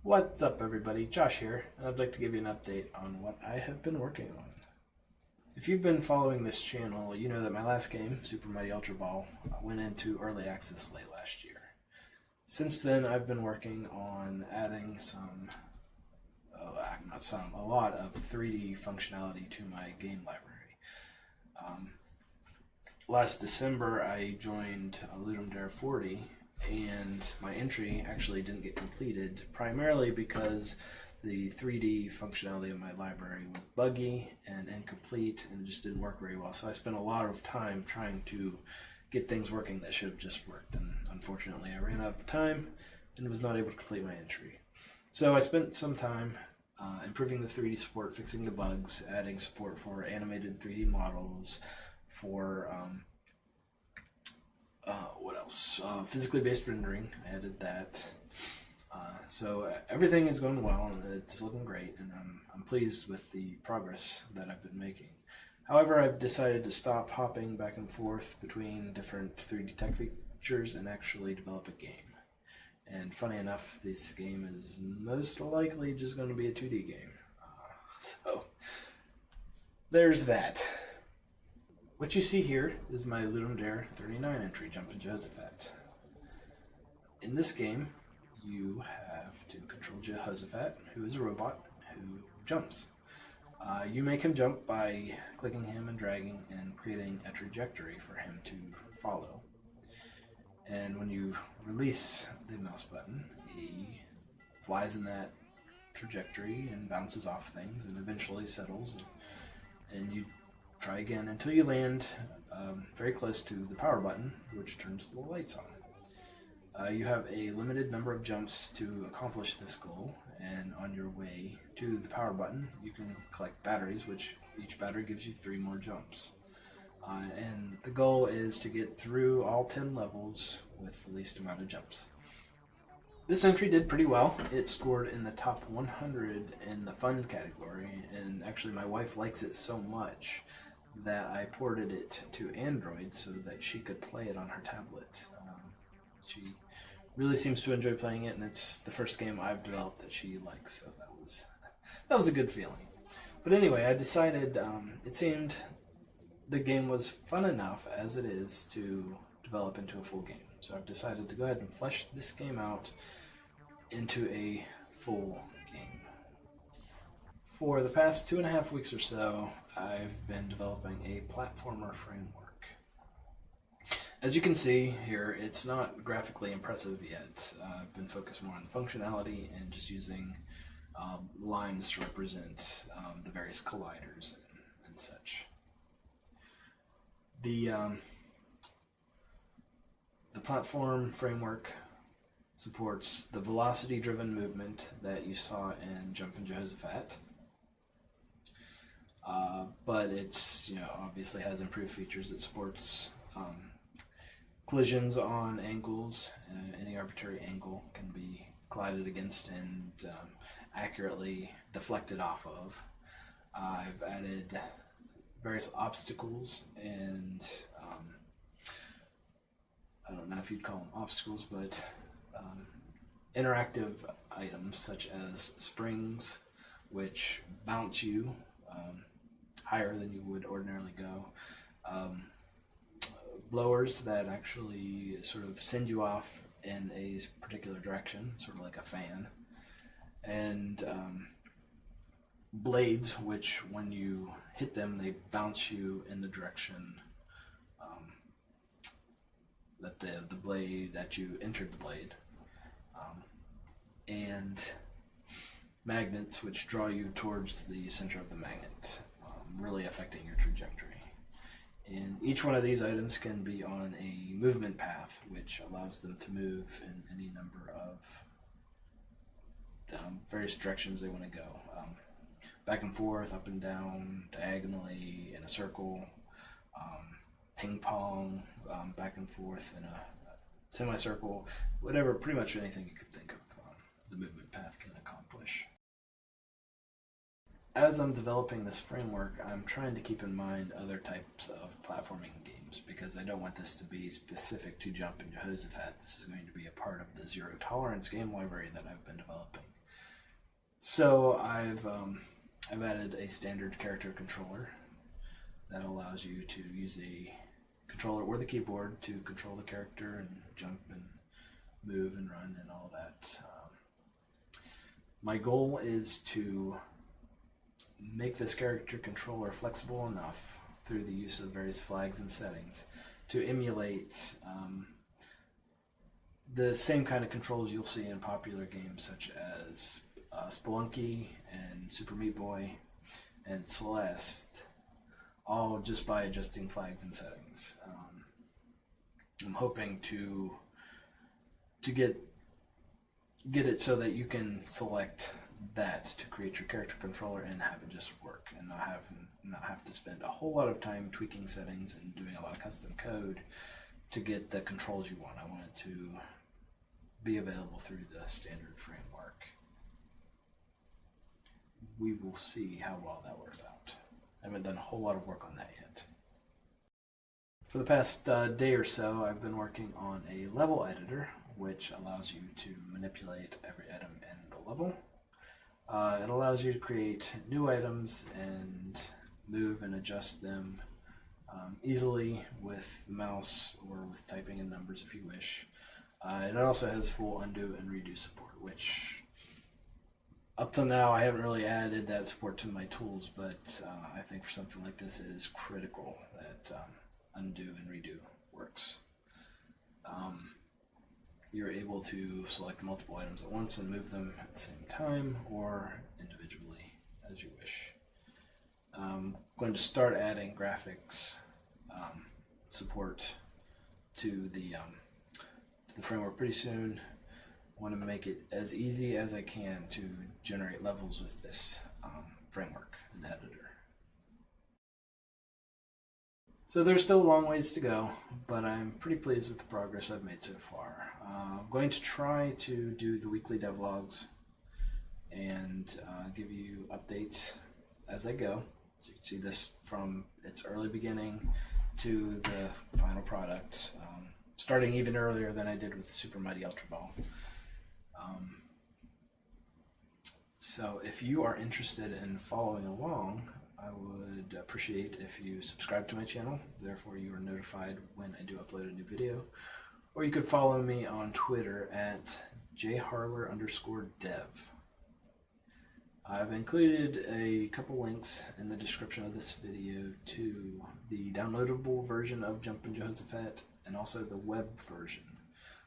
What's up, everybody? Josh here, and I'd like to give you an update on what I have been working on. If you've been following this channel, you know that my last game, Super Mighty Ultra Ball, went into early access late last year. Since then, I've been working on adding a lot of 3D functionality to my game library. Last December, I joined Ludum Dare 40, and my entry actually didn't get completed, primarily because the 3D functionality of my library was buggy and incomplete and just didn't work very well. So I spent a lot of time trying to get things working that should have just worked, and unfortunately I ran out of time and was not able to complete my entry. So I spent some time improving the 3D support, fixing the bugs, adding support for animated 3D models, for what else? Physically based rendering. I added that. So everything is going well, and it's looking great, and I'm pleased with the progress that I've been making. However, I've decided to stop hopping back and forth between different 3D tech features and actually develop a game. And funny enough, this game is most likely just going to be a 2D game. So there's that. What you see here is my Ludum Dare 39 entry, Jumpin' Jehoshaphat. In this game, you have to control Jehoshaphat, who is a robot who jumps. You make him jump by clicking him and dragging and creating a trajectory for him to follow. And when you release the mouse button, he flies in that trajectory and bounces off things and eventually settles, and you try again until you land very close to the power button, which turns the lights on. You have a limited number of jumps to accomplish this goal, and on your way to the power button, you can collect batteries, which each battery gives you 3 more jumps. And the goal is to get through all 10 levels with the least amount of jumps. This entry did pretty well. It scored in the top 100 in the fun category, and actually my wife likes it so much that I ported it to Android so that she could play it on her tablet. She really seems to enjoy playing it, and it's the first game I've developed that she likes, so that was a good feeling. But anyway, I decided it seemed the game was fun enough as it is to develop into a full game. So I've decided to go ahead and flesh this game out into a full game. For the past 2.5 weeks or so, I've been developing a platformer framework. As you can see here, it's not graphically impressive yet. I've been focused more on the functionality and just using lines to represent the various colliders and such. The platform framework supports the velocity-driven movement that you saw in Jumpin' Jehoshaphat, but it's obviously has improved features. It supports collisions on angles. Any arbitrary angle can be collided against and accurately deflected off of. I've added various obstacles and I don't know if you'd call them obstacles, but interactive items such as springs, which bounce you higher than you would ordinarily go, blowers that actually sort of send you off in a particular direction, sort of like a fan, and blades, which when you hit them, they bounce you in the direction that the blade that you entered the blade, and magnets, which draw you towards the center of the magnet, really affecting your trajectory. And each one of these items can be on a movement path, which allows them to move in any number of various directions they want to go. Back and forth, up and down, diagonally, in a circle, ping pong, back and forth in a semicircle, whatever, pretty much anything you could think of, the movement path can accomplish. As I'm developing this framework, I'm trying to keep in mind other types of platforming games, because I don't want this to be specific to Jumpin' Jehoshaphat. This is going to be a part of the zero tolerance game library that I've been developing. So I've added a standard character controller that allows you to use a controller or the keyboard to control the character and jump and move and run and all that. My goal is to make this character controller flexible enough through the use of various flags and settings to emulate the same kind of controls you'll see in popular games such as Spelunky and Super Meat Boy and Celeste, all just by adjusting flags and settings. I'm hoping to get it so that you can select that to create your character controller and have it just work, and not have to spend a whole lot of time tweaking settings and doing a lot of custom code to get the controls you want. I want it to be available through the standard framework. We will see how well that works out. I haven't done a whole lot of work on that yet. For the past day or so, I've been working on a level editor, which allows you to manipulate every item in the level. It allows you to create new items and move and adjust them easily with the mouse or with typing in numbers if you wish. And it also has full undo and redo support, which up till now I haven't really added that support to my tools, but I think for something like this it is critical that undo and redo works. You're able to select multiple items at once and move them at the same time or individually as you wish. I'm going to start adding graphics support to the framework pretty soon. I want to make it as easy as I can to generate levels with this framework and editor. So there's still a long ways to go, but I'm pretty pleased with the progress I've made so far. I'm going to try to do the weekly devlogs and give you updates as they go. So you can see this from its early beginning to the final product, starting even earlier than I did with the Super Mighty Ultra Ball. So if you are interested in following along, I would appreciate if you subscribe to my channel, therefore you are notified when I do upload a new video. Or you could follow me on Twitter at jharler_dev. I've included a couple links in the description of this video to the downloadable version of Jumpin' Jehoshaphat and also the web version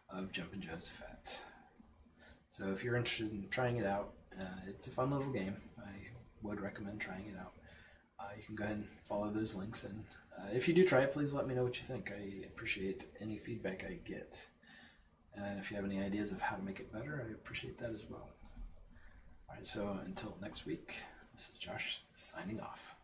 of Jumpin' Jehoshaphat. So if you're interested in trying it out, it's a fun little game. I would recommend trying it out. You can go ahead and follow those links, and if you do try it, please let me know what you think. I appreciate any feedback I get. And if you have any ideas of how to make it better, I appreciate that as well. Alright, so until next week, this is Josh signing off.